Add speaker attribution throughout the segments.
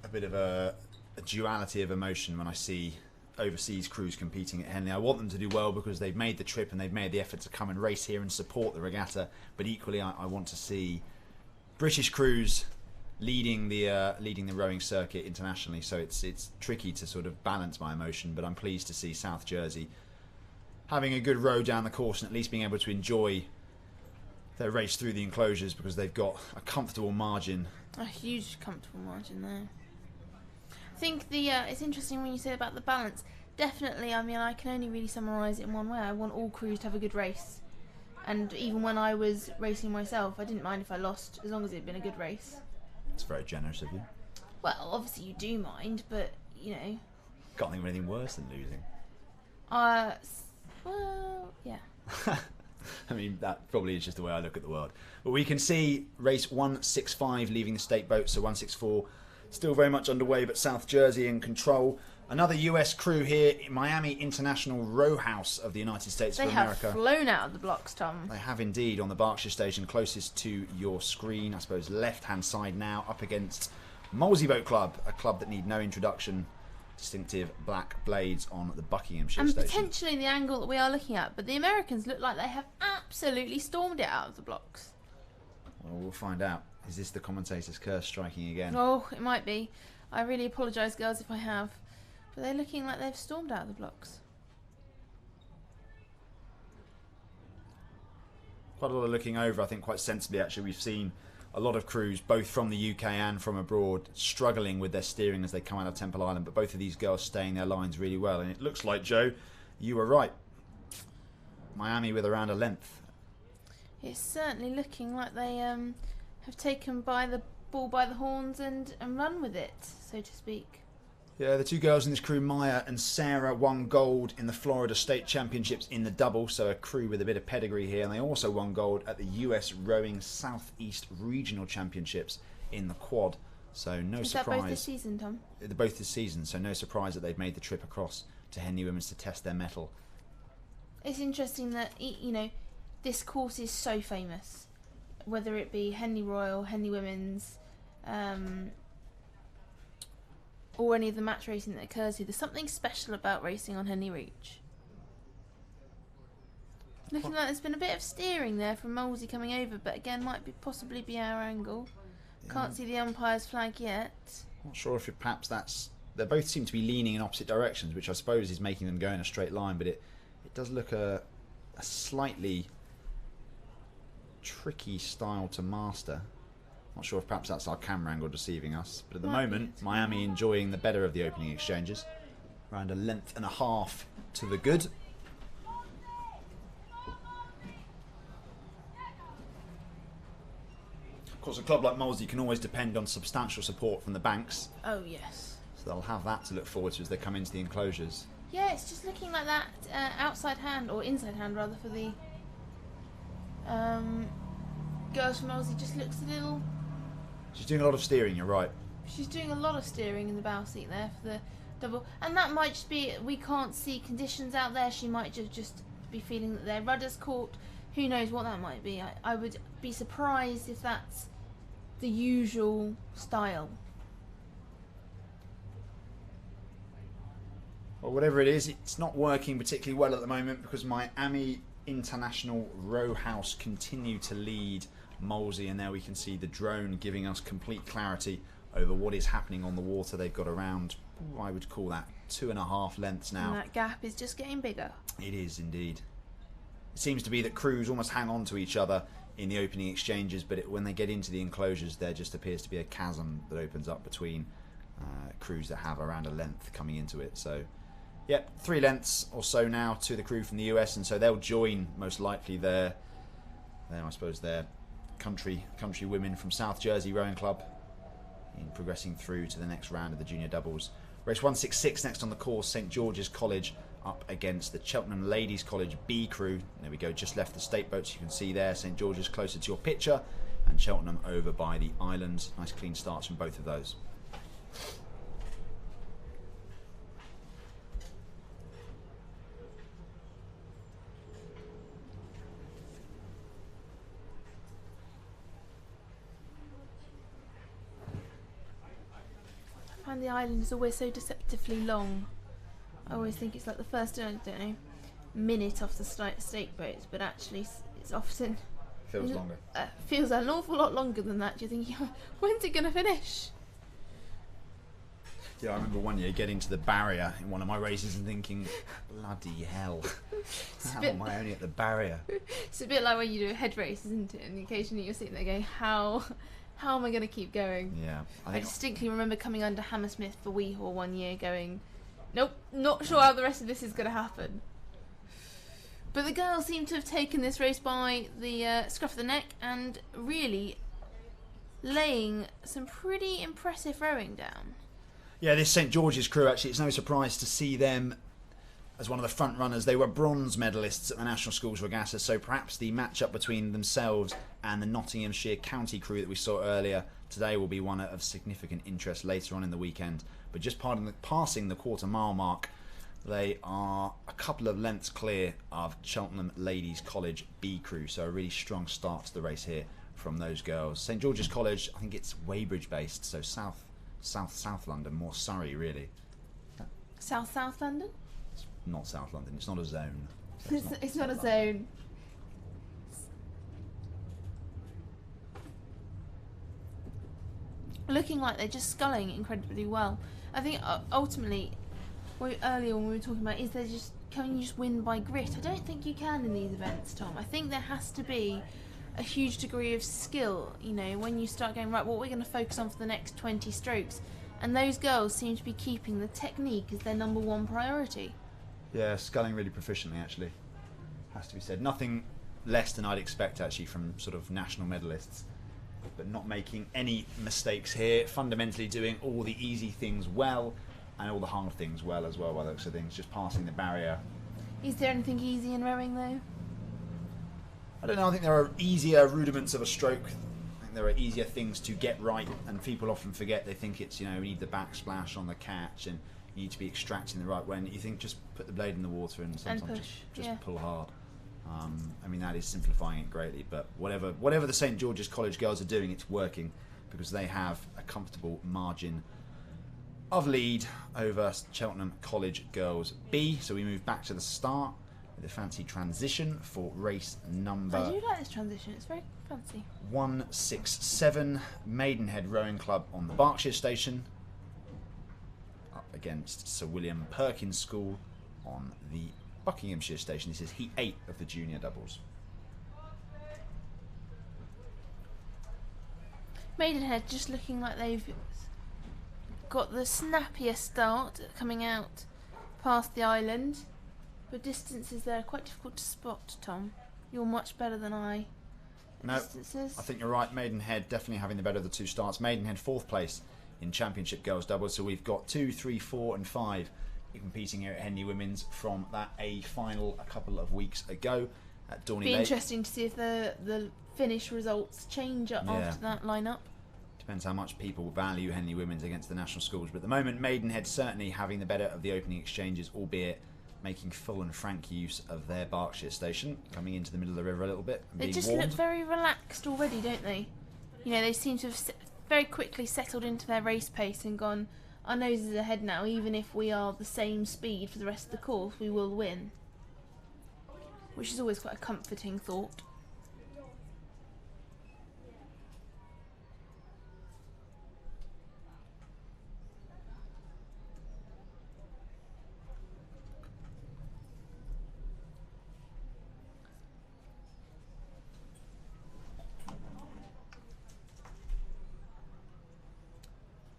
Speaker 1: a bit of a duality of emotion when I see overseas crews competing at Henley. I want them to do well because they've made the trip and they've made the effort to come and race here and support the regatta. But equally, I want to see British crews leading the rowing circuit internationally. So it's tricky to sort of balance my emotion. But I'm pleased to see South Jersey having a good row down the course and at least being able to enjoy their race through the enclosures because they've got a comfortable margin.
Speaker 2: A huge comfortable margin there. I think it's interesting when you say about the balance. Definitely, I mean, I can only really summarise it in one way. I want all crews to have a good race. And even when I was racing myself, I didn't mind if I lost, as long as it had been a good race.
Speaker 1: It's very generous of you.
Speaker 2: Well, obviously you do mind, but, you know...
Speaker 1: Can't think of anything worse than losing.
Speaker 2: Well, yeah.
Speaker 1: I mean, that probably is just the way I look at the world. But we can see race 165 leaving the state boat, so 164 still very much underway, but South Jersey in control. Another US crew here, Miami International Row House of the United States of America.
Speaker 2: They have flown out of the blocks, Tom.
Speaker 1: They have indeed, on the Berkshire station closest to your screen, I suppose left-hand side now, up against Molesey Boat Club, a club that need no introduction. Distinctive black blades on the Buckinghamshire
Speaker 2: and
Speaker 1: station.
Speaker 2: And potentially the angle that we are looking at, but the Americans look like they have absolutely stormed it out of the blocks.
Speaker 1: Well, we'll find out. Is this the commentator's curse striking again?
Speaker 2: Oh, it might be. I really apologise, girls, if I have. But they're looking like they've stormed out of the blocks.
Speaker 1: Quite a lot of looking over, I think, quite sensibly, actually. We've seen a lot of crews, both from the UK and from abroad, struggling with their steering as they come out of Temple Island. But both of these girls staying their lines really well. And it looks like, Joe, you were right. Miami with around a length.
Speaker 2: It's certainly looking like they have taken by the ball by the horns and run with it, so to speak.
Speaker 1: Yeah, the two girls in this crew, Maya and Sarah, won gold in the Florida State Championships in the double, so a crew with a bit of pedigree here. And they also won gold at the US Rowing Southeast Regional Championships in the quad. So no surprise. Is that
Speaker 2: both this season, Tom?
Speaker 1: They're both this season, so no surprise that they've made the trip across to Henley Women's to test their mettle.
Speaker 2: It's interesting that, you know, this course is so famous. Whether it be Henley Royal, Henley Women's, or any of the match racing that occurs here. There's something special about racing on Henley Reach. Looking like there's been a bit of steering there from Molesey coming over, but again, might be possibly be our angle. Yeah. Can't see the umpire's flag yet.
Speaker 1: Not sure if perhaps that's... They both seem to be leaning in opposite directions, which I suppose is making them go in a straight line, but it does look a slightly tricky style to master. Not sure if perhaps that's our camera angle deceiving us, but at the moment, Miami enjoying the better of the opening exchanges. Around a length and a half to the good. Of course, a club like Molesey can always depend on substantial support from the banks.
Speaker 2: Oh, yes.
Speaker 1: So they'll have that to look forward to as they come into the enclosures.
Speaker 2: Yeah, it's just looking like that outside hand, or inside hand rather, for the girls from Molesey. Just looks a little...
Speaker 1: She's doing a lot of steering, you're right.
Speaker 2: She's doing a lot of steering in the bow seat there for the double. And that might just be, we can't see conditions out there. She might just be feeling that their rudder's caught. Who knows what that might be. I would be surprised if that's the usual style.
Speaker 1: Well, whatever it is, it's not working particularly well at the moment because Miami International Row House continue to lead Molesey, and there we can see the drone giving us complete clarity over what is happening on the water. They've got around, I would call that 2.5 lengths now.
Speaker 2: And that gap is just getting bigger.
Speaker 1: It is indeed. It seems to be that crews almost hang on to each other in the opening exchanges, but when they get into the enclosures, there just appears to be a chasm that opens up between crews that have around a length coming into it. So, yep, 3 lengths or so now to the crew from the US, and so they'll join most likely their I suppose their country women from South Jersey Rowing Club in progressing through to the next round of the junior doubles. Race 166 next on the course, St George's College up against the Cheltenham Ladies College B crew. There we go, just left the state boats. You can see there St George's closer to your picture and Cheltenham over by the islands. Nice clean starts from both of those.
Speaker 2: find the island is always so deceptively long. I always think it's like the first, I don't know, minute off the stake boats, but actually it's often...
Speaker 1: Feels longer.
Speaker 2: Feels an awful lot longer than that. You're thinking, when's it going to finish?
Speaker 1: Yeah, I remember one year getting to the barrier in one of my races and thinking, bloody hell, how am I only at the barrier?
Speaker 2: It's a bit like when you do a head race, isn't it? And occasionally you're sitting there going, how am I going to keep going?
Speaker 1: Yeah.
Speaker 2: I distinctly remember coming under Hammersmith for Weehawken one year going, nope, not sure how the rest of this is going to happen. But the girls seem to have taken this race by the scruff of the neck and really laying some pretty impressive rowing down.
Speaker 1: Yeah, this St George's crew, actually, it's no surprise to see them as one of the front runners. They were bronze medalists at the National Schools Regatta, so perhaps the match-up between themselves and the Nottinghamshire County crew that we saw earlier today will be one of significant interest later on in the weekend. But just passing the quarter-mile mark, they are a couple of lengths clear of Cheltenham Ladies College B crew, so a really strong start to the race here from those girls. St George's College, I think it's Weybridge based, so South London, more Surrey really.
Speaker 2: South London?
Speaker 1: It's not South London, it's not a zone.
Speaker 2: So it's not a zone. Looking like they're just sculling incredibly well. I think ultimately, earlier when we were talking about, can you just win by grit? I don't think you can in these events, Tom. I think there has to be a huge degree of skill, you know, when you start going, right, what we're going to focus on for the next 20 strokes. And those girls seem to be keeping the technique as their number one priority.
Speaker 1: Yeah, sculling really proficiently, actually. Has to be said. Nothing less than I'd expect, actually, from sort of national medalists. But not making any mistakes here. Fundamentally doing all the easy things well and all the hard things well as well, by the looks of things. Just passing the barrier.
Speaker 2: Is there anything easy in rowing, though?
Speaker 1: I don't know, I think there are easier rudiments of a stroke. I think there are easier things to get right, and people often forget. They think it's, you know, we need the backsplash on the catch and you need to be extracting the right way. And you think just put the blade in the water and sometimes just pull hard. I mean, that is simplifying it greatly, but whatever the St George's College girls are doing, it's working because they have a comfortable margin of lead over Cheltenham College girls B. So we move back to the start with a fancy transition for race number...
Speaker 2: I do like this transition, it's very fancy.
Speaker 1: 167, Maidenhead Rowing Club on the Berkshire station, up against Sir William Perkins School on the Buckinghamshire station. This is Heat 8 of the junior doubles.
Speaker 2: Maidenhead just looking like they've got the snappier start coming out past the island. But distances there are quite difficult to spot, Tom. You're much better than I.
Speaker 1: No,
Speaker 2: distances.
Speaker 1: I think you're right. Maidenhead definitely having the better of the two starts. Maidenhead 4th place in Championship Girls Doubles. So we've got 2, 3, 4 and 5 competing here at Henley Women's from that A final a couple of weeks ago at Dorney Lake.
Speaker 2: Be interesting to see if the finish results change after that lineup.
Speaker 1: Depends how much people value Henley Women's against the national schools. But at the moment, Maidenhead certainly having the better of the opening exchanges, albeit making full and frank use of their Berkshire station, coming into the middle of the river a little bit. And
Speaker 2: they just
Speaker 1: warmed.
Speaker 2: Look very relaxed already, don't they? You know, they seem to have very quickly settled into their race pace and gone, our nose is ahead now, even if we are the same speed for the rest of the course, we will win. Which is always quite a comforting thought.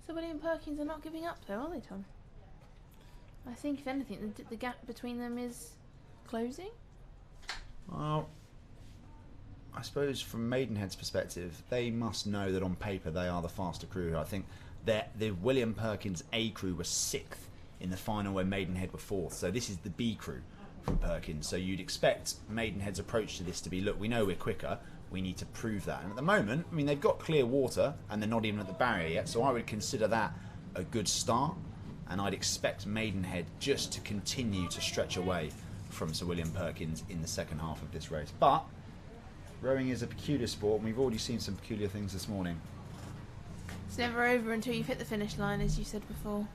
Speaker 2: So William Perkins are not giving up though, are they, Tom? I think if anything the gap between them is closing.
Speaker 1: Well, I suppose from Maidenhead's perspective, they must know that on paper they are the faster crew. I think the William Perkins A crew was 6th in the final where Maidenhead were 4th. So this is the B crew from Perkins. So you'd expect Maidenhead's approach to this to be, look, we know we're quicker, we need to prove that. And at the moment, I mean, they've got clear water and they're not even at the barrier yet, so I would consider that a good start. And I'd expect Maidenhead just to continue to stretch away from Sir William Perkins in the second half of this race. But rowing is a peculiar sport, and we've already seen some peculiar things this morning.
Speaker 2: It's never over until you've hit the finish line, as you said before.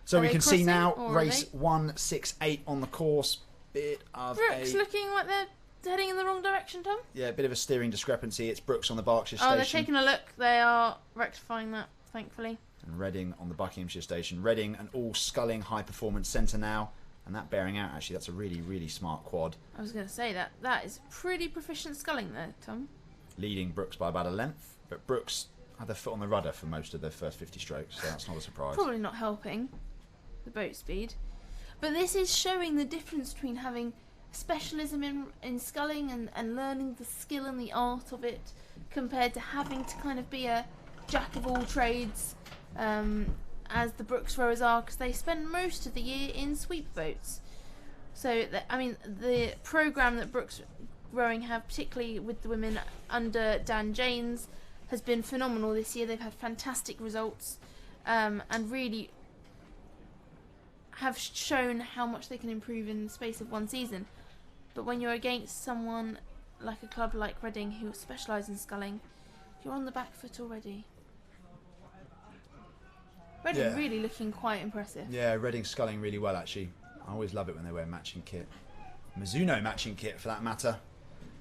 Speaker 1: So
Speaker 2: Are
Speaker 1: we
Speaker 2: they
Speaker 1: can see
Speaker 2: crossing,
Speaker 1: now
Speaker 2: or are
Speaker 1: race
Speaker 2: they?
Speaker 1: 168 on the course. Bit of
Speaker 2: Brooks looking like they're heading in the wrong direction, Tom.
Speaker 1: yeah, a bit of a steering discrepancy. It's Brooks on the Berkshire
Speaker 2: Oh,
Speaker 1: station.
Speaker 2: they're taking a look. They are rectifying that, thankfully.
Speaker 1: And Reading on the Buckinghamshire station. Reading an all sculling high performance centre now. And that bearing out, actually, that's a really, really smart quad.
Speaker 2: I was going to say that is pretty proficient sculling there, Tom.
Speaker 1: Leading Brooks by about a length. But Brooks had their foot on the rudder for most of the first 50 strokes, so that's not a surprise.
Speaker 2: Probably not helping the boat speed. But this is showing the difference between having specialism in sculling and learning the skill and the art of it compared to having to kind of be a jack of all trades as the Brooks rowers are, because they spend most of the year in sweep boats. So, I mean, the programme that Brooks rowing have, particularly with the women under Dan Janes, has been phenomenal this year. They've had fantastic results and really have shown how much they can improve in the space of one season. But when you're against someone like a club like Reading who specialise in sculling, you're on the back foot already. Reading really looking quite impressive.
Speaker 1: Yeah, Reading sculling really well, actually. I always love it when they wear matching kit. Mizuno matching kit, for that matter.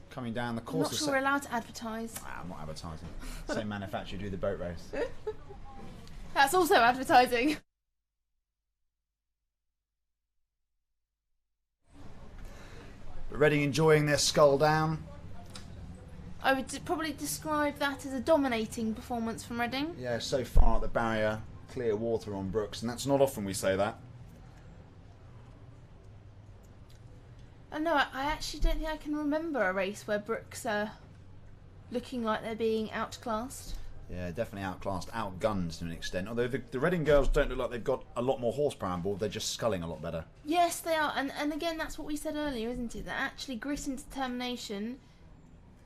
Speaker 1: Coming down the
Speaker 2: I'm
Speaker 1: course.
Speaker 2: not sure we're allowed to advertise.
Speaker 1: I'm not advertising. Same manufacturer do the boat race.
Speaker 2: That's also advertising.
Speaker 1: Reading enjoying their scull down.
Speaker 2: I would probably describe that as a dominating performance from Reading.
Speaker 1: Yeah, so far at the barrier, clear water on Brooks, and that's not often we say that.
Speaker 2: No, I actually don't think I can remember a race where Brooks are looking like they're being outclassed.
Speaker 1: Yeah, definitely outclassed, outgunned to an extent. Although the Reading girls don't look like they've got a lot more horsepower on board, they're just sculling a lot better.
Speaker 2: Yes, they are. And again, that's what we said earlier, isn't it? That actually grit and determination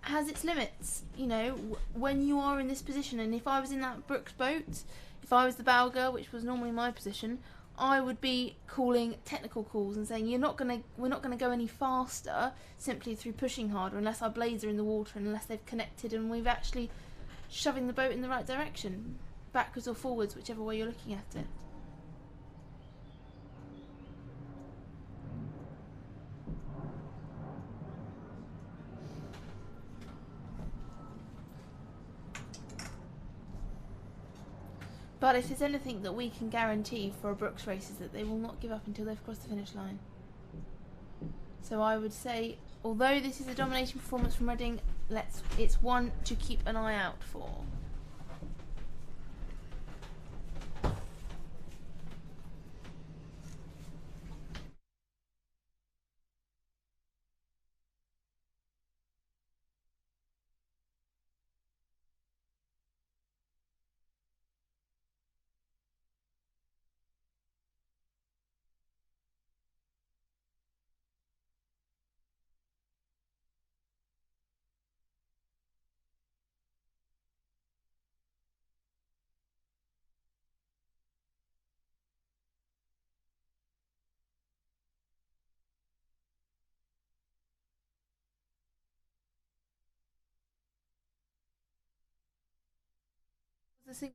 Speaker 2: has its limits. You know, when you are in this position, and if I was in that Brooks boat, if I was the bow girl, which was normally my position, I would be calling technical calls and saying we're not gonna go any faster simply through pushing harder unless our blades are in the water and unless they've connected and we've actually shoving the boat in the right direction, backwards or forwards, whichever way you're looking at it. But if there's anything that we can guarantee for a Brooks race is that they will not give up until they've crossed the finish line. So I would say, although this is a dominating performance from Reading, it's one to keep an eye out for. the single.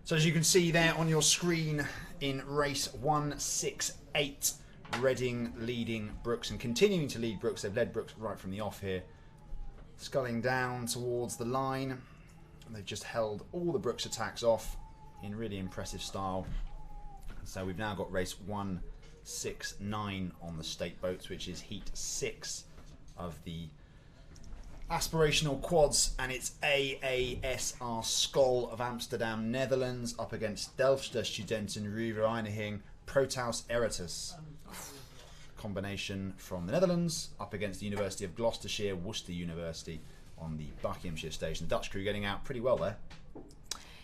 Speaker 1: So as you can see there on your screen, in race 168, Reading leading Brooks and continuing to lead Brooks. They've led Brooks right from the off here. Sculling down towards the line. They've just held all the Brooks attacks off in really impressive style. So we've now got race 169 on the state boats, which is heat 6 of the Aspirational quads, and it's AASR Skol of Amsterdam, Netherlands, up against Delftse Studenten Ruwe-Einiging Protaus Eritus. Combination from the Netherlands, up against the University of Gloucestershire, Worcester University on the Buckinghamshire station. The Dutch crew getting out pretty well there.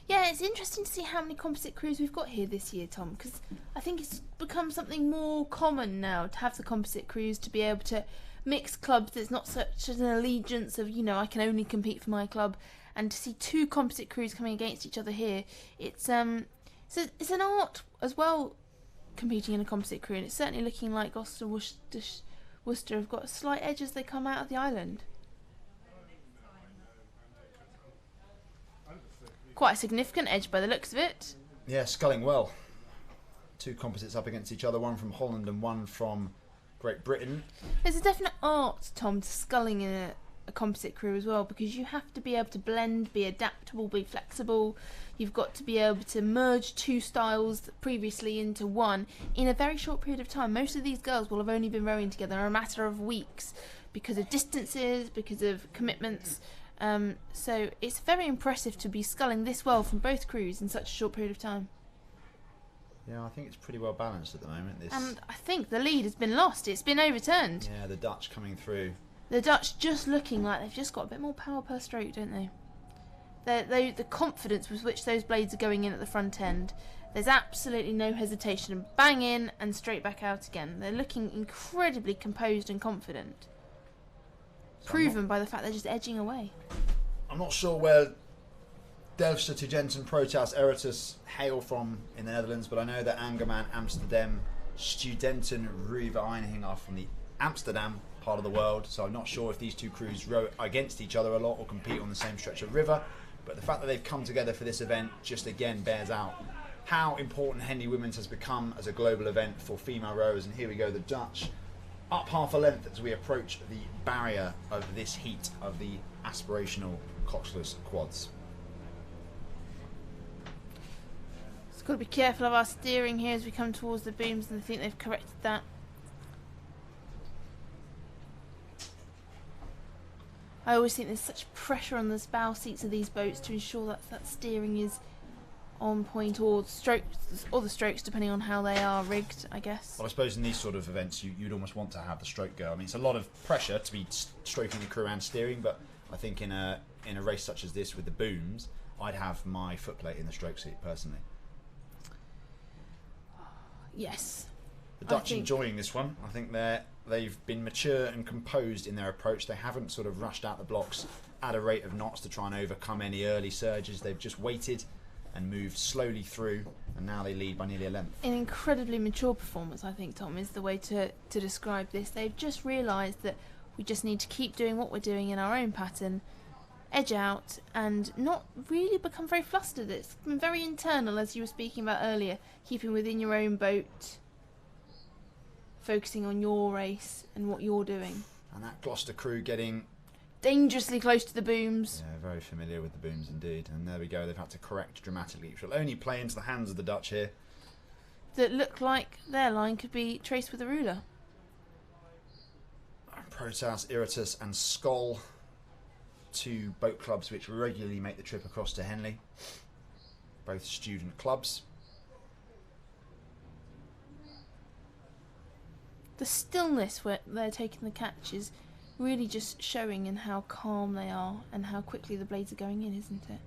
Speaker 2: Yeah, it's interesting to see how many composite crews we've got here this year, Tom, because I think it's become something more common now to have the composite crews, to be able to mix clubs. There's not such an allegiance of, you know, I can only compete for my club, and to see two composite crews coming against each other here, it's an art as well, competing in a composite crew, and it's certainly looking like Gloucester, Worcester have got a slight edge as they come out of the island. Quite a significant edge by the looks of it.
Speaker 1: Yeah, sculling well. Two composites up against each other, one from Holland and one from Great Britain.
Speaker 2: There's a definite art, Tom, to sculling in a composite crew as well, because you have to be able to blend, be adaptable, be flexible. You've got to be able to merge two styles previously into one in a very short period of time. Most of these girls will have only been rowing together a matter of weeks because of distances, because of commitments. So it's very impressive to be sculling this well from both crews in such a short period of time.
Speaker 1: Yeah, I think it's pretty well balanced at the moment.
Speaker 2: And I think the lead has been lost. It's been overturned.
Speaker 1: Yeah, the Dutch coming through.
Speaker 2: The Dutch just looking like they've just got a bit more power per stroke, don't they? The confidence with which those blades are going in at the front end, there's absolutely no hesitation. Bang in and straight back out again. They're looking incredibly composed and confident. So proven by the fact they're just edging away.
Speaker 1: I'm not sure where Delftse Studenten Protaus Eritus hail from in the Netherlands, but I know that Angerman Amsterdam Studenten Ruwe-Einiging are from the Amsterdam part of the world, so I'm not sure if these two crews row against each other a lot or compete on the same stretch of river, but the fact that they've come together for this event just again bears out how important Henley Women's has become as a global event for female rowers. And here we go, the Dutch up half a length as we approach the barrier of this heat of the Aspirational coxless quads.
Speaker 2: Got to be careful of our steering here as we come towards the booms, and I think they've corrected that. I always think there's such pressure on the bow seats of these boats to ensure that steering is on point, or the strokes depending on how they are rigged, I guess.
Speaker 1: Well, I suppose in these sort of events you'd almost want to have the stroke go. I mean, it's a lot of pressure to be stroking the crew and steering, but I think in a race such as this with the booms, I'd have my footplate in the stroke seat personally.
Speaker 2: Yes.
Speaker 1: The Dutch enjoying this one. I think they've been mature and composed in their approach. They haven't sort of rushed out the blocks at a rate of knots to try and overcome any early surges. They've just waited and moved slowly through, and now they lead by nearly a length.
Speaker 2: An incredibly mature performance, I think, Tom, is the way to describe this. They've just realised that we just need to keep doing what we're doing in our own pattern, edge out, and not really become very flustered. It's been very internal, as you were speaking about earlier, keeping within your own boat, focusing on your race and what you're doing.
Speaker 1: And that Gloucester crew getting
Speaker 2: dangerously close to the booms.
Speaker 1: Yeah, very familiar with the booms indeed. And there we go, they've had to correct dramatically, which will only play into the hands of the Dutch here.
Speaker 2: That look like their line could be traced with a ruler.
Speaker 1: Protaus, Eritus and Skol, two boat clubs which regularly make the trip across to Henley. Both student clubs.
Speaker 2: The stillness where they're taking the catch is really just showing in how calm they are and how quickly the blades are going in, isn't it?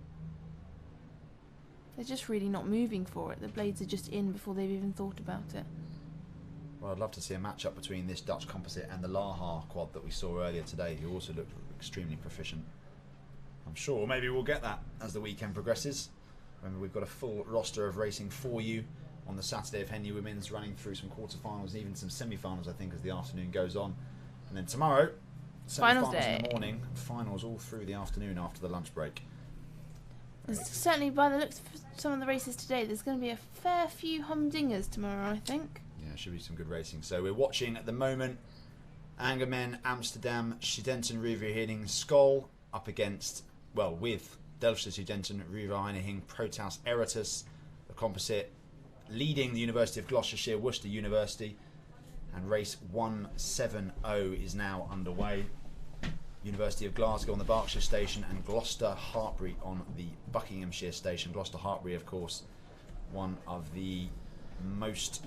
Speaker 2: They're just really not moving for it. The blades are just in before they've even thought about it.
Speaker 1: Well, I'd love to see a match-up between this Dutch composite and the Laha quad that we saw earlier today, who also looked extremely proficient. I'm sure maybe we'll get that as the weekend progresses. Remember, we've got a full roster of racing for you on the Saturday of Henley Women's, running through some quarterfinals and even some semi-finals, I think, as the afternoon goes on. And then tomorrow, semi-finals in the morning, and finals all through the afternoon after the lunch break.
Speaker 2: Certainly, by the looks of some of the races today, there's going to be a fair few humdingers tomorrow, I think.
Speaker 1: Yeah, should be some good racing. So we're watching at the moment Angermen, Amsterdam, Studenten Rivierheding, Skol up against, well, with Delftse Studenten Rivierheding, Protas Eritus, the composite, leading the University of Gloucestershire, Worcester University, and race 170 is now underway. University of Glasgow on the Berkshire station and Gloucester Hartbury on the Buckinghamshire station. Gloucester Hartbury, of course, one of the most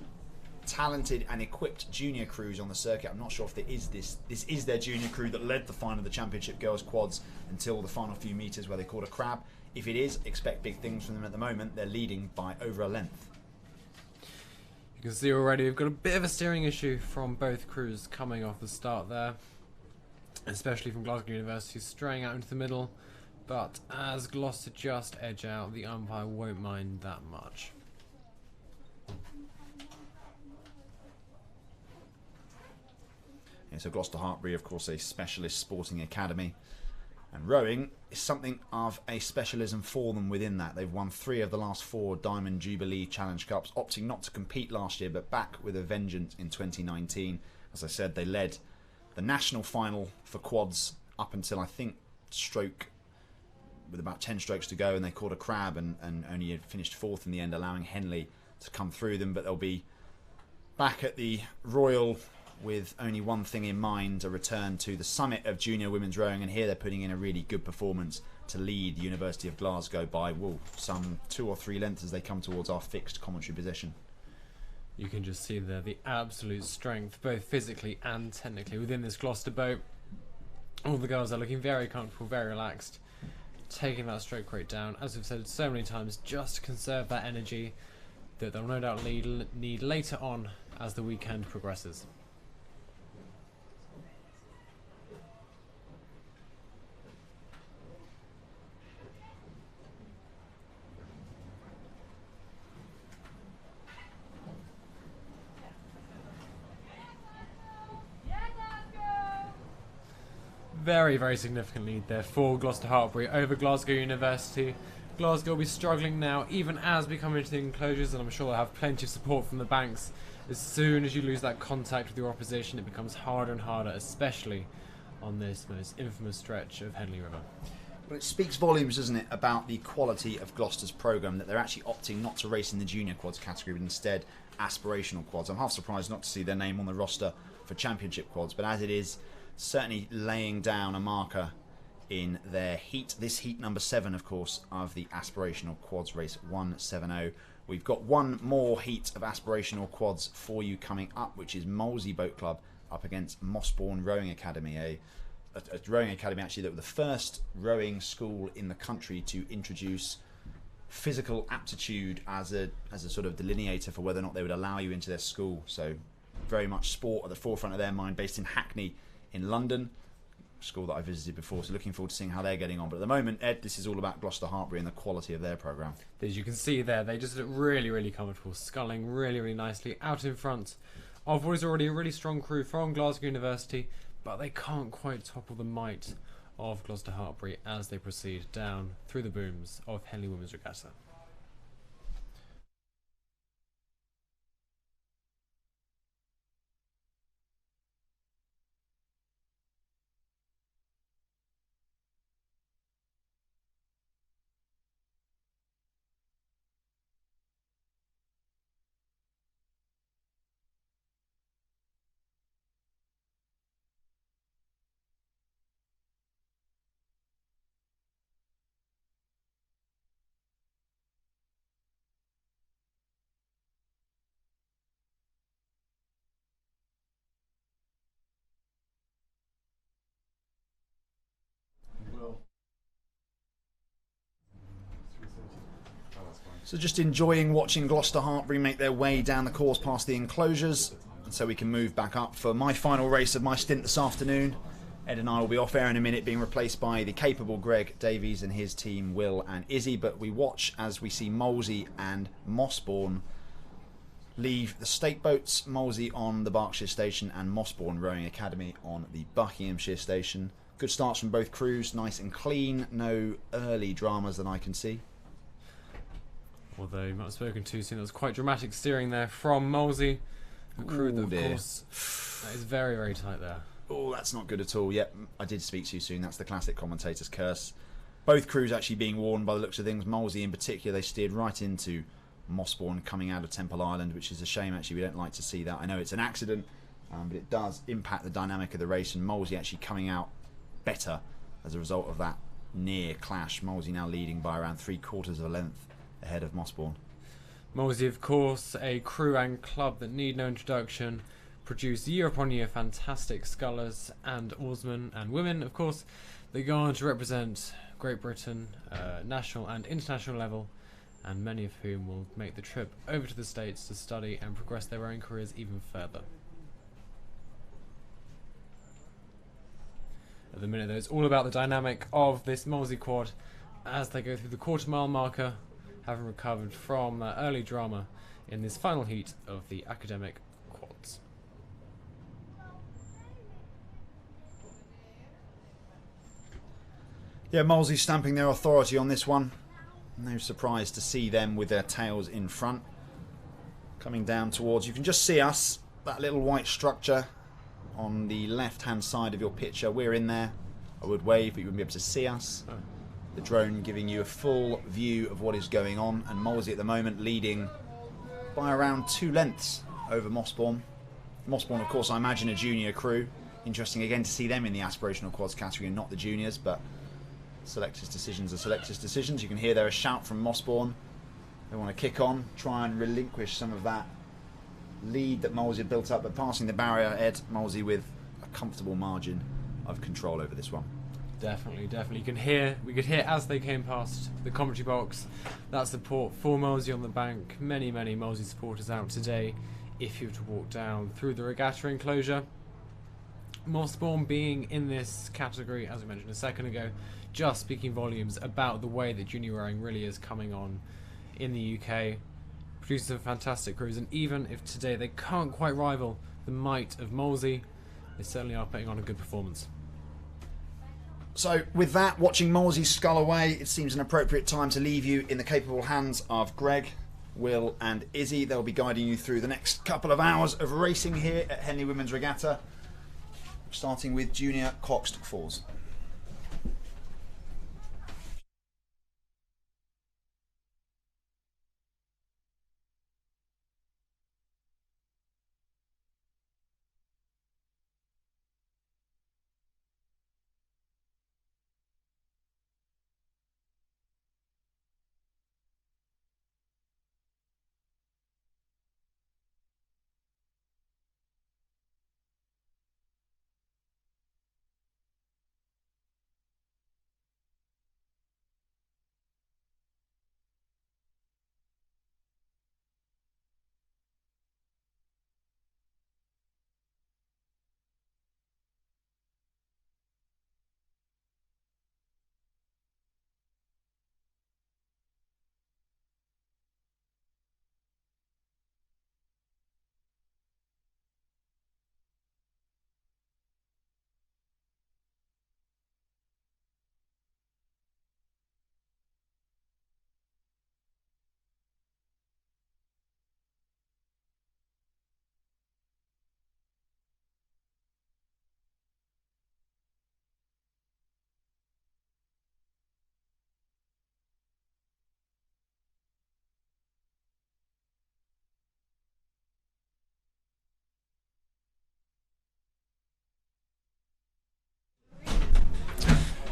Speaker 1: talented and equipped junior crews on the circuit. I'm not sure if there is this is their junior crew that led the final of the Championship Girls Quads until the final few metres where they caught a crab. If it is, expect big things from them at the moment. They're leading by over a length.
Speaker 3: You can see already we've got a bit of a steering issue from both crews coming off the start there, especially from Glasgow University straying out into the middle, but as Gloucester just edge out, the umpire won't mind that much.
Speaker 1: Yeah, so Gloucester Hartbury, of course, a specialist sporting academy, and rowing is something of a specialism for them within that. They've won 3 of the last 4 Diamond Jubilee Challenge Cups, opting not to compete last year, but back with a vengeance in 2019. As I said, they led the national final for quads up until, I think, stroke, with about 10 strokes to go, and they caught a crab and only had finished 4th in the end, allowing Henley to come through them. But they'll be back at the Royal with only one thing in mind, a return to the summit of junior women's rowing, and here they're putting in a really good performance to lead the University of Glasgow by some 2 or 3 lengths as they come towards our fixed commentary position.
Speaker 3: You can just see there the absolute strength, both physically and technically, within this Gloucester boat. All the girls are looking very comfortable, very relaxed, taking that stroke rate down, as we've said so many times, just to conserve that energy that they'll no doubt need later on as the weekend progresses. Very, very significant lead there for Gloucester Hartbury over Glasgow University. Glasgow will be struggling now, even as we come into the enclosures, and I'm sure they'll have plenty of support from the banks. As soon as you lose that contact with your opposition, it becomes harder and harder, especially on this most infamous stretch of Henley River.
Speaker 1: Well, it speaks volumes, doesn't it, about the quality of Gloucester's programme, that they're actually opting not to race in the junior quads category, but instead aspirational quads. I'm half surprised not to see their name on the roster for championship quads, but as it is, certainly laying down a marker in their heat. This heat number 7, of course, of the Aspirational Quads race 170. We've got one more heat of Aspirational Quads for you coming up, which is Molesey Boat Club up against Mossbourne Rowing Academy, a rowing academy actually that were the first rowing school in the country to introduce physical aptitude as a sort of delineator for whether or not they would allow you into their school. So very much sport at the forefront of their mind, based in Hackney in London, school that I visited before, so looking forward to seeing how they're getting on. But at the moment, Ed, this is all about Gloucester Hartbury and the quality of their programme.
Speaker 3: As you can see there, they just look really, really comfortable, sculling really, really nicely out in front of what is already a really strong crew from Glasgow University, but they can't quite topple the might of Gloucester Hartbury as they proceed down through the booms of Henley Women's Regatta.
Speaker 1: So just enjoying watching Gloucester Hartbury make their way down the course past the enclosures, and so we can move back up for my final race of my stint this afternoon. Ed and I will be off air in a minute, being replaced by the capable Greg Davies and his team, Will and Izzy. But we watch as we see Molesey and Mossbourne leave the stake boats. Molesey on the Berkshire station and Mossbourne Rowing Academy on the Buckinghamshire station. Good starts from both crews, nice and clean. No early dramas that I can see.
Speaker 3: Although you might have spoken too soon, there was quite dramatic steering there from Molesey. A crew that, of course, that is very, very tight there.
Speaker 1: Oh, that's not good at all. Yep, I did speak too soon. That's the classic commentator's curse. Both crews actually being warned by the looks of things. Molesey in particular, they steered right into Mossbourne coming out of Temple Island, which is a shame actually. We don't like to see that. I know it's an accident, but it does impact the dynamic of the race, and Molesey actually coming out better as a result of that near clash. Molesey now leading by around 3/4 of a length ahead of Mossbourne.
Speaker 3: Molesey, of course, a crew and club that need no introduction, produce year upon year fantastic scullers and oarsmen and women, of course. They go on to represent Great Britain, national and international level, and many of whom will make the trip over to the States to study and progress their own careers even further. At the minute, though, it's all about the dynamic of this Molesey quad as they go through the quarter-mile marker, having recovered from that early drama in this final heat of the academic quads.
Speaker 1: Yeah, Molesey stamping their authority on this one. No surprise to see them with their tails in front. Coming down towards, you can just see us, that little white structure on the left-hand side of your picture. We're in there. I would wave, but you wouldn't be able to see us.
Speaker 3: Oh.
Speaker 1: The drone giving you a full view of what is going on, and Molesey at the moment leading by around 2 lengths over Mossbourne. Mossbourne, of course, I imagine a junior crew. Interesting again to see them in the aspirational quads category and not the juniors, but selectors' decisions are selectors' decisions. You can hear there a shout from Mossbourne. They want to kick on, try and relinquish some of that lead that Molesey had built up, but passing the barrier, Ed, Molesey with a comfortable margin of control over this one.
Speaker 3: Definitely. We could hear as they came past the commentary box that support for Molesey on the bank. Many Molesey supporters out today if you were to walk down through the Regatta enclosure. Mossbourne being in this category, as we mentioned a second ago, just speaking volumes about the way that junior rowing really is coming on in the UK. Producing some fantastic crews, and even if today they can't quite rival the might of Molesey, they certainly are putting on a good performance.
Speaker 1: So with that, watching Molesey scull away, it seems an appropriate time to leave you in the capable hands of Greg, Will and Izzy. They'll be guiding you through the next couple of hours of racing here at Henley Women's Regatta, starting with junior coxed fours.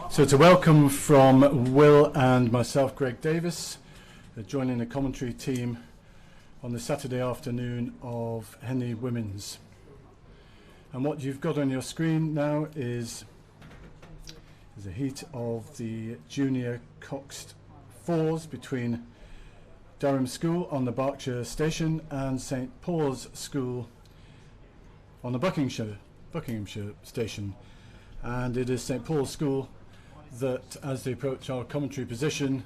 Speaker 4: So to welcome from Will and myself, Greg Davis, joining the commentary team on the Saturday afternoon of Henley Women's. And what you've got on your screen now is a heat of the junior coxed fours between Durham School on the Berkshire station and St Paul's School on the Buckinghamshire station. and it is St Paul's School that, as they approach our commentary position,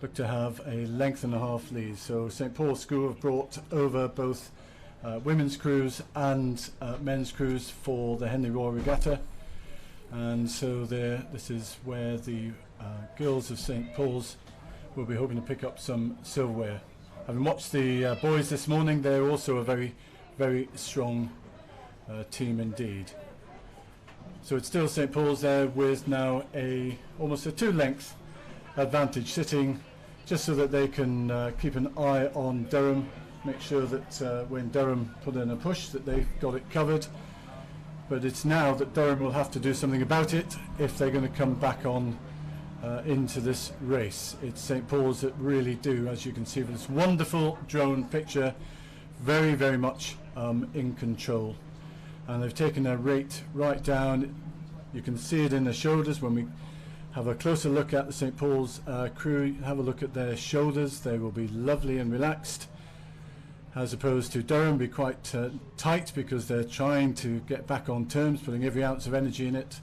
Speaker 4: look to have a length and a half lead. So St Paul's School have brought over both women's crews and men's crews for the Henley Royal Regatta, and so this is where the girls of St Paul's will be hoping to pick up some silverware. Having watched the boys this morning, they're also a very, very strong team indeed. So it's still St Paul's there with now almost a 2-length advantage, sitting just so that they can keep an eye on Durham, make sure that when Durham put in a push that they've got it covered. But it's now that Durham will have to do something about it if they're going to come back on into this race. It's St Paul's that really do, as you can see from this wonderful drone picture, very, very much in control. And they've taken their rate right down. You can see it in the shoulders. When we have a closer look at the St Paul's crew, have a look at their shoulders. They will be lovely and relaxed, as opposed to Durham be quite tight, because they're trying to get back on terms, putting every ounce of energy in it,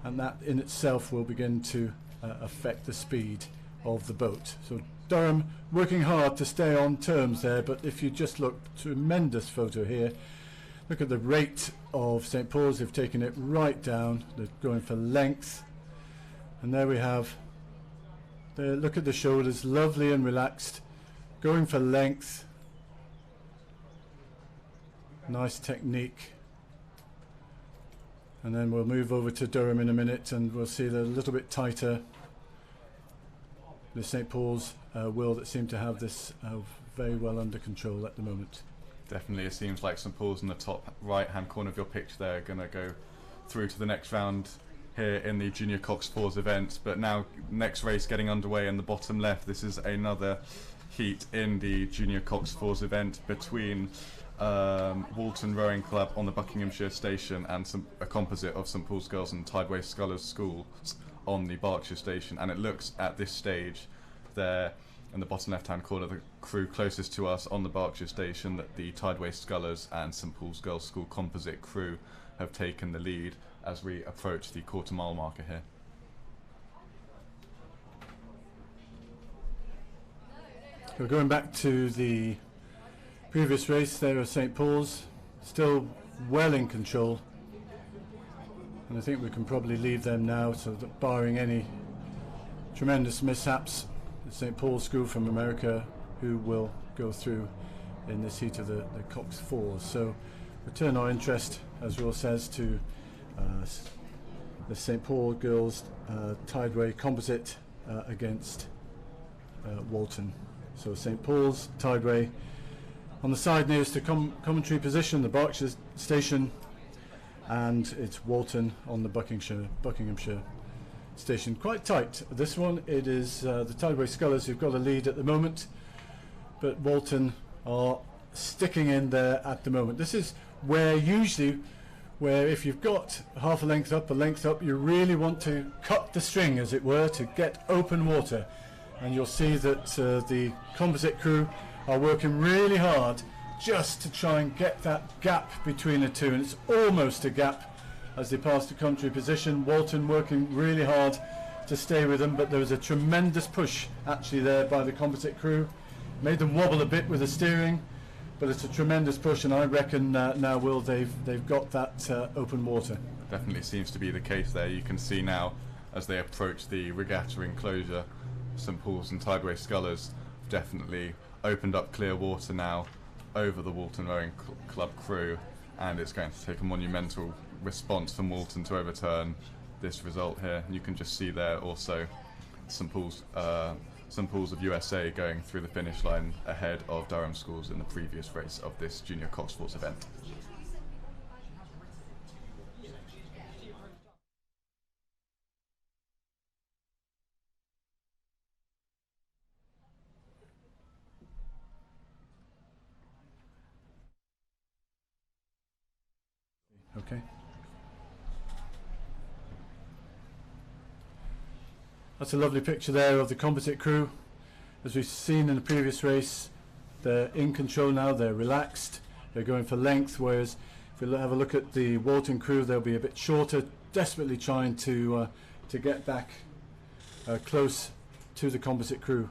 Speaker 4: and that in itself will begin to affect the speed of the boat. So Durham working hard to stay on terms there, but if you just look, tremendous photo here. Look at the rate of St Paul's. They've taken it right down. They're going for length, and there we have there. Look at the shoulders, lovely and relaxed, going for length. Nice technique. And then we'll move over to Durham in a minute, and we'll see they're a little bit tighter. The St Paul's will that seem to have this very well under control at the moment.
Speaker 5: Definitely, it seems like St Paul's in the top right-hand corner of your picture there are going to go through to the next round here in the Junior Coxed Fours event. But now, next race getting underway in the bottom left. This is another heat in the Junior Coxed Fours event between Walton Rowing Club on the Buckinghamshire station and a composite of St Paul's Girls and Tideway Scullers Schools on the Berkshire station. And it looks at this stage there in the bottom left hand corner, the crew closest to us on the Berkshire station, that the Tideway Scullers and St Paul's Girls School composite crew have taken the lead as we approach the quarter-mile marker here.
Speaker 4: We're going back to the previous race there of St Paul's, still well in control, and I think we can probably leave them now, so that barring any tremendous mishaps, the St Paul's School from America who will go through in this heat of the Coxed Fours. So we turn our interest, as Will says, to the St Paul Girls Tideway composite against Walton. So St Paul's, Tideway. On the side nearest to commentary position, the Berkshire station, and it's Walton on the Buckinghamshire station. Quite tight. This one, it is the Tideway Scullers who've got a lead at the moment, but Walton are sticking in there at the moment. This is where usually, if you've got half a length up, you really want to cut the string, as it were, to get open water. And you'll see that the composite crew are working really hard just to try and get that gap between the two, and it's almost a gap as they pass the contrary position. Walton working really hard to stay with them, but there was a tremendous push actually there by the composite crew, made them wobble a bit with the steering, but it's a tremendous push, and I reckon now, Will, they've got that open water.
Speaker 5: Definitely seems to be the case there. You can see now as they approach the regatta enclosure, St Paul's and Tideway Scullers have definitely opened up clear water now over the Walton Rowing Club crew, and it's going to take a monumental response from Walton to overturn this result here. You can just see there also St Paul's of USA going through the finish line ahead of Durham Schools in the previous race of this Junior Coxed Fours event.
Speaker 4: Okay. That's a lovely picture there of the composite crew. As we've seen in the previous race, they're in control now, they're relaxed, they're going for length, whereas if we have a look at the Walton crew, they'll be a bit shorter, desperately trying to get back close to the composite crew.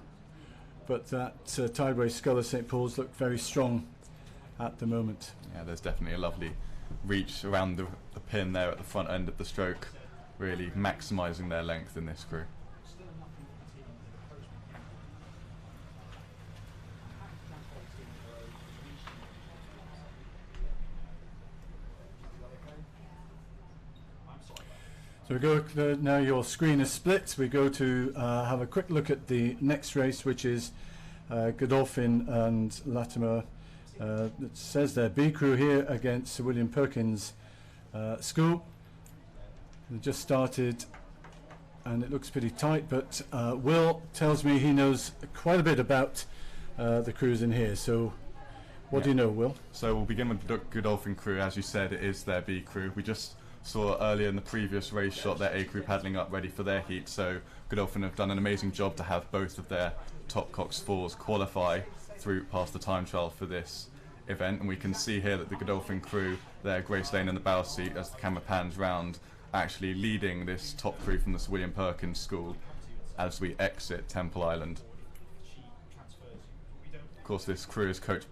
Speaker 4: But that tideway scull of St Paul's looked very strong at the moment.
Speaker 5: Yeah, there's definitely a lovely reach around the pin there at the front end of the stroke, really maximising their length in this crew.
Speaker 4: So we go, now your screen is split, we go to have a quick look at the next race, which is Godolphin and Latimer. It says there, B crew here against Sir William Perkins School. They just started and it looks pretty tight, but Will tells me he knows quite a bit about the crews in here. So what do you know, Will?
Speaker 5: So we'll begin with the Godolphin crew. As you said, it is their B crew. We just saw earlier in the previous race shot their A crew paddling up ready for their heat, so Godolphin have done an amazing job to have both of their top coxed fours qualify through past the time trial for this event. And we can see here that the Godolphin crew, their Grace Lane in the bow seat as the camera pans round, actually leading this top crew from the Sir William Perkins School as we exit Temple Island. Of course, this crew is coached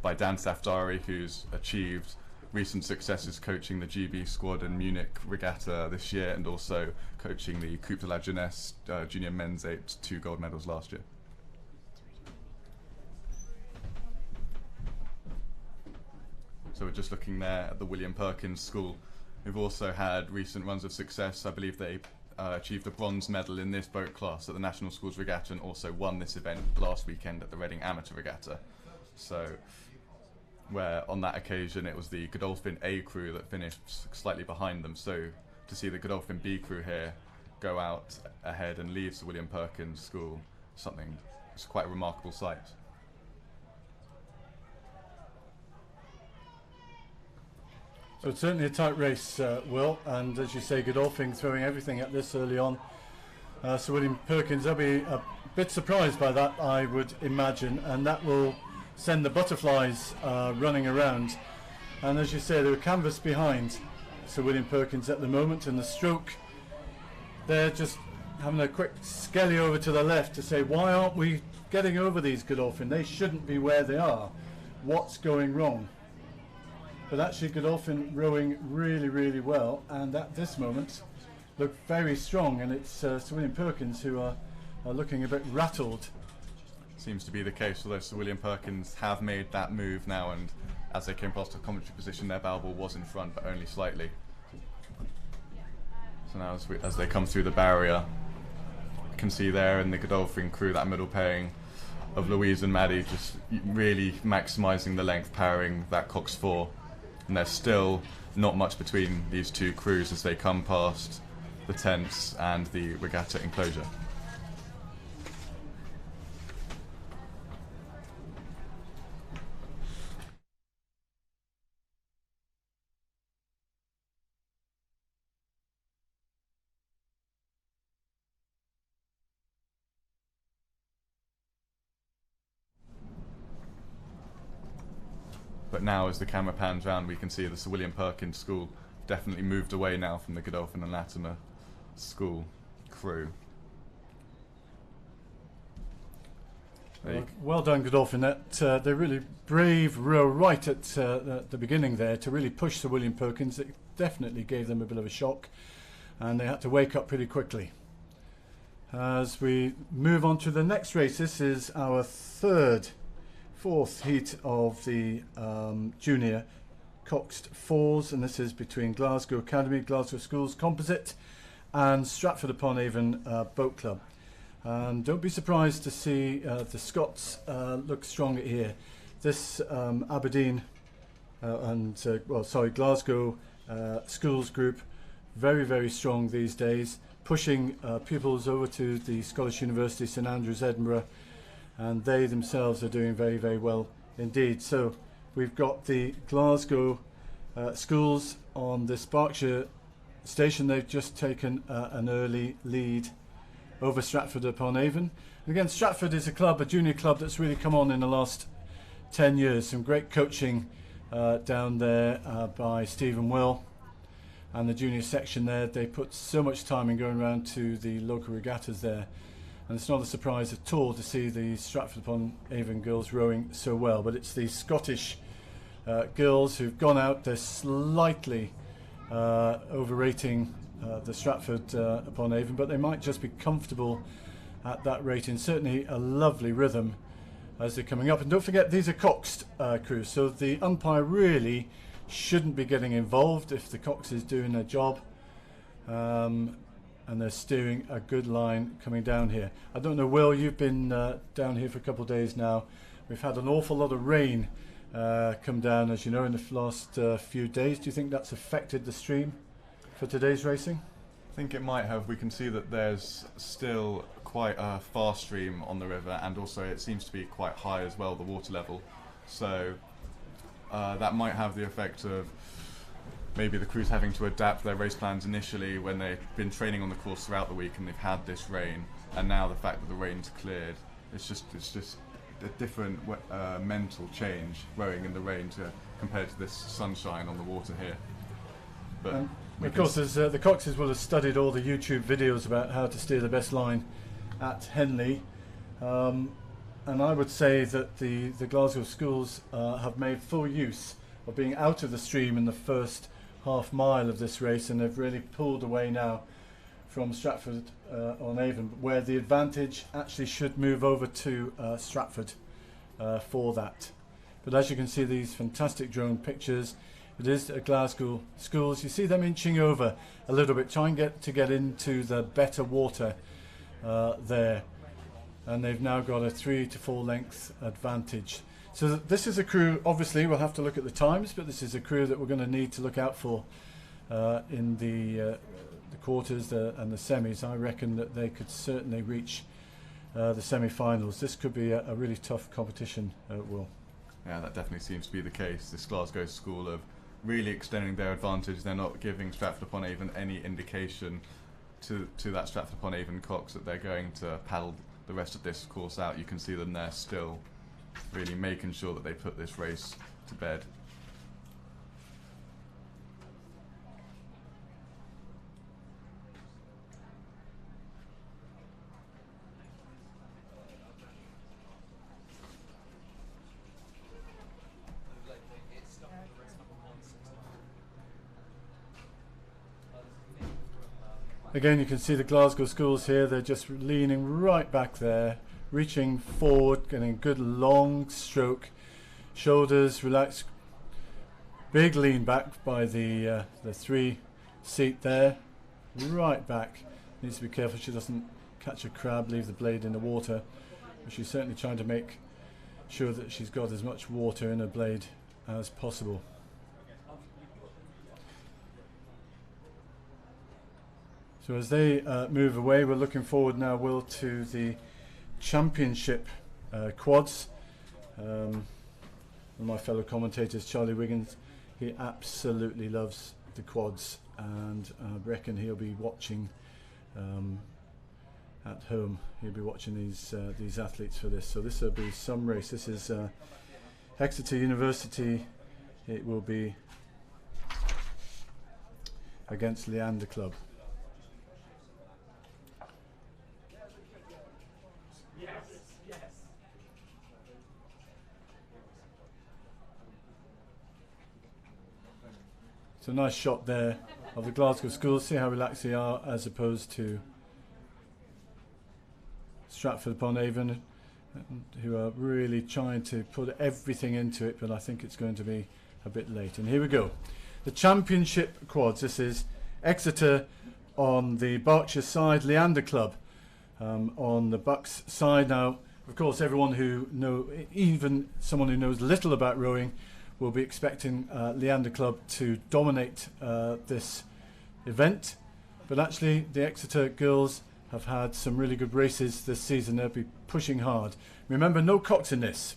Speaker 5: by Dan Safdari, who's achieved recent successes coaching the GB squad in Munich Regatta this year, and also coaching the Coupe de la Jeunesse junior men's 8, 2 gold medals last year. So we're just looking there at the William Perkins School, who've also had recent runs of success. I believe they achieved a bronze medal in this boat class at the National Schools Regatta, and also won this event last weekend at the Reading Amateur Regatta. So where on that occasion it was the Godolphin A crew that finished slightly behind them. So to see the Godolphin B crew here go out ahead and leave the William Perkins School, it's quite a remarkable sight.
Speaker 4: So it's certainly a tight race, Will, and as you say, Godolphin throwing everything at this early on. Sir William Perkins, they'll be a bit surprised by that, I would imagine, and that will send the butterflies running around. And as you say, they're canvas behind Sir William Perkins at the moment, and the stroke, they're just having a quick skelly over to the left to say, why aren't we getting over these Godolphin? They shouldn't be where they are. What's going wrong? But actually Godolphin rowing really, really well, and at this moment look very strong, and it's Sir William Perkins who are looking a bit rattled.
Speaker 5: Seems to be the case, although Sir William Perkins have made that move now, and as they came past the commentary position, their bow ball was in front, but only slightly. So now as they come through the barrier, you can see there in the Godolphin crew, that middle pairing of Louise and Maddie just really maximising the length, powering that Cox 4. And there's still not much between these two crews as they come past the tents and the regatta enclosure. But now as the camera pans round, we can see the Sir William Perkins School definitely moved away now from the Godolphin and Latimer School crew.
Speaker 4: Well done, Godolphin. They really brave row right at the beginning there to really push Sir William Perkins. It definitely gave them a bit of a shock, and they had to wake up pretty quickly. As we move on to the next race, this is our fourth heat of the junior coxed fours, and this is between Glasgow Academy, Glasgow Schools Composite, and Stratford upon Avon Boat Club. And don't be surprised to see the Scots look stronger here. This Aberdeen Glasgow Schools group, very, very strong these days, pushing pupils over to the Scottish University St Andrews, Edinburgh, and they themselves are doing very, very well indeed. So we've got the Glasgow schools on this Berkshire station. They've just taken an early lead over Stratford upon Avon. And again, Stratford is a junior club that's really come on in the last 10 years. Some great coaching down there by Stephen Will. and the junior section there, they put so much time in going around to the local regattas there. And it's not a surprise at all to see the Stratford-upon-Avon girls rowing so well. But it's these Scottish girls who've gone out. They're slightly overrating the Stratford-upon-Avon, but they might just be comfortable at that rating. Certainly a lovely rhythm as they're coming up. And don't forget, these are coxed crews, so the umpire really shouldn't be getting involved if the cox is doing their job. And they're steering a good line coming down here. I don't know, Will, you've been down here for a couple of days now. We've had an awful lot of rain come down, as you know, in the last few days. Do you think that's affected the stream for today's racing?
Speaker 5: I think it might have. We can see that there's still quite a fast stream on the river, and also it seems to be quite high as well, the water level. So that might have the effect of maybe the crews having to adapt their race plans initially when they've been training on the course throughout the week and they've had this rain, and now the fact that the rain's cleared, it's just a different mental change rowing in the rain compared to this sunshine on the water here. But
Speaker 4: of course, as the coxes will have studied all the YouTube videos about how to steer the best line at Henley, and I would say that the Glasgow schools have made full use of being out of the stream in the first half mile of this race, and they've really pulled away now from Stratford on Avon, where the advantage actually should move over to Stratford for that. But as you can see, these fantastic drone pictures, it is at Glasgow schools. You see them inching over a little bit, trying to get into the better water there, and they've now got a 3 to 4 length advantage. So this is a crew, obviously we'll have to look at the times, but this is a crew that we're going to need to look out for in the quarters and the semis. I reckon that they could certainly reach the semi-finals. This could be a really tough competition, Will.
Speaker 5: Yeah, that definitely seems to be the case. This Glasgow school of really extending their advantage. They're not giving Stratford-upon-Avon any indication to that Stratford-upon-Avon cox that they're going to paddle the rest of this course out. You can see them there still really making sure that they put this race to bed.
Speaker 4: Again, you can see the Glasgow schools here. They're just leaning right back there, reaching forward, getting a good long stroke, shoulders relaxed, big lean back by the 3 seat there, right back. Needs to be careful she doesn't catch a crab, leave the blade in the water, but she's certainly trying to make sure that she's got as much water in her blade as possible. So as they move away, we're looking forward now, Will, to the championship quads. One of my fellow commentators, Charlie Wiggins, he absolutely loves the quads, and I reckon he'll be watching at home. He'll be watching these athletes for this. So this will be some race. This is Exeter University. It will be against Leander Club. It's a nice shot there of the Glasgow schools. See how relaxed they are as opposed to Stratford-upon-Avon, who are really trying to put everything into it, but I think it's going to be a bit late. And here we go. The championship quads. This is Exeter on the Berkshire side, Leander Club on the Bucks side. Now, of course, everyone who even someone who knows little about rowing, will be expecting Leander Club to dominate this event, but actually the Exeter girls have had some really good races this season. They'll be pushing hard. Remember, no cox in this,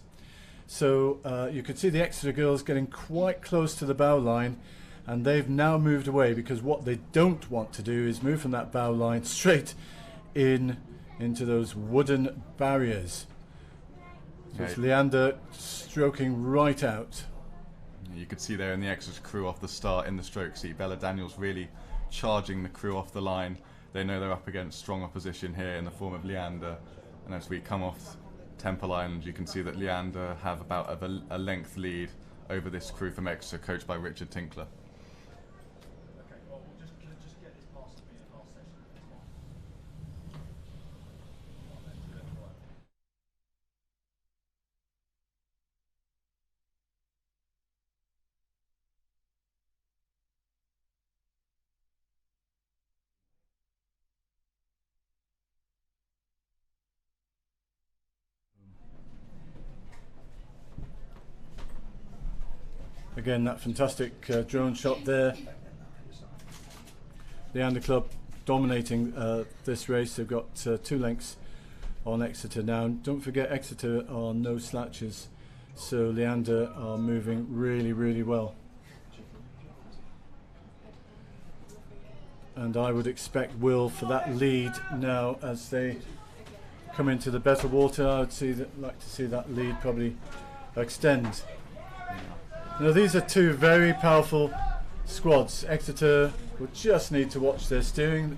Speaker 4: so you could see the Exeter girls getting quite close to the bow line, and they've now moved away because what they don't want to do is move from that bow line straight into those wooden barriers. So it's Leander stroking right out.
Speaker 5: you could see there in the Exeter crew off the start in the stroke seat, Bella Daniels really charging the crew off the line. They know they're up against strong opposition here in the form of Leander, and as we come off Temple Island, you can see that Leander have about a length lead over this crew from Exeter, coached by Richard Tinkler.
Speaker 4: Again, that fantastic drone shot there. Leander Club dominating this race. They've got 2 lengths on Exeter now. Don't forget, Exeter are no slouches, so Leander are moving really, really well. And I would expect Will for that lead now as they come into the better water. I would like to see that lead probably extend. Now these are 2 very powerful squads. Exeter will just need to watch their steering.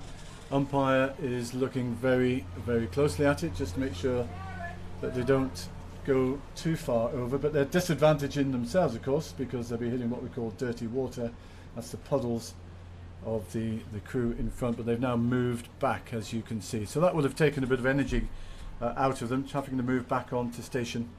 Speaker 4: Umpire is looking very, very closely at it just to make sure that they don't go too far over, but they're disadvantaging themselves, of course, because they'll be hitting what we call dirty water. That's the puddles of the crew in front, but they've now moved back, as you can see. So that would have taken a bit of energy out of them, having to move back onto station.